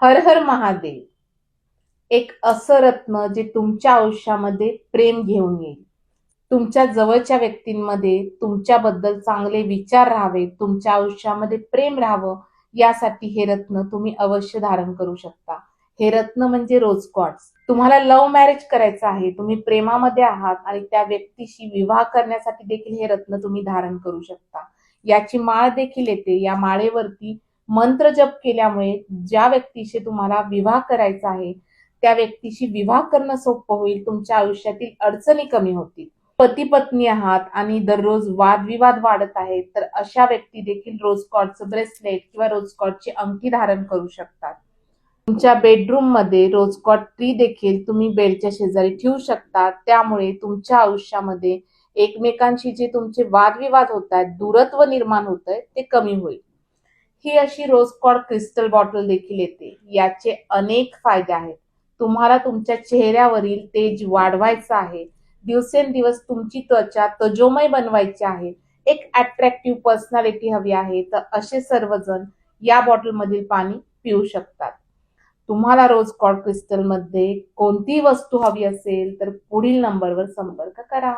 हर हर महादेव. एक असं रत्न जे तुमच्या आयुष्यामध्ये प्रेम घेऊन येईल. तुमच्या जवळच्या व्यक्तींमध्ये तुमच्याबद्दल चांगले विचार राहावे, तुमच्या आयुष्यामध्ये प्रेम राहावं, यासाठी हे रत्न तुम्ही अवश्य धारण करू शकता. हे रत्न म्हणजे रोज क्वार्ट्स. तुम्हाला लव्ह मॅरेज करायचं आहे, तुम्ही प्रेमामध्ये आहात आणि त्या व्यक्तीशी विवाह करण्यासाठी देखील हे रत्न तुम्ही धारण करू शकता. याची माळ देखील येते. या माळेवरती मंत्र जप केल्यामुळे ज्या व्यक्तीशी तुम्हाला विवाह करायचा आहे, त्या व्यक्तीशी विवाह करणं सोपं होईल. तुमच्या आयुष्यातील अडचणी कमी होतील. पती पत्नी आहात आणि दररोज वादविवाद वाढत आहेत, तर अशा व्यक्ती देखील रोज कॉर्डचं ब्रेसलेट किंवा रोज कॉर्डची अंगठी धारण करू शकतात. तुमच्या बेडरूम मध्ये रोज कॉर्ड ट्री देखील तुम्ही बेडच्या शेजारी ठेवू शकता. त्यामुळे तुमच्या आयुष्यामध्ये एकमेकांशी जे तुमचे वादविवाद होत आहेत, दूरत्व निर्माण होत आहे, ते कमी होईल. ही अशी रोज कॉर्ड क्रिस्टल बॉटल देखील येते. याचे अनेक फायदे आहेत. तुम्हाला तुमच्या चेहऱ्यावरील तेज वाढवायचं आहे, दिवसेंदिवस तुमची त्वचा तजोमय बनवायची आहे, एक अट्रॅक्टिव्ह पर्सनॅलिटी हवी आहे, तर असे सर्वजण या बॉटलमधील पाणी पिऊ शकतात. तुम्हाला रोज कॉर्ड क्रिस्टलमध्ये कोणतीही वस्तू हवी असेल तर पुढील नंबरवर संपर्क करा.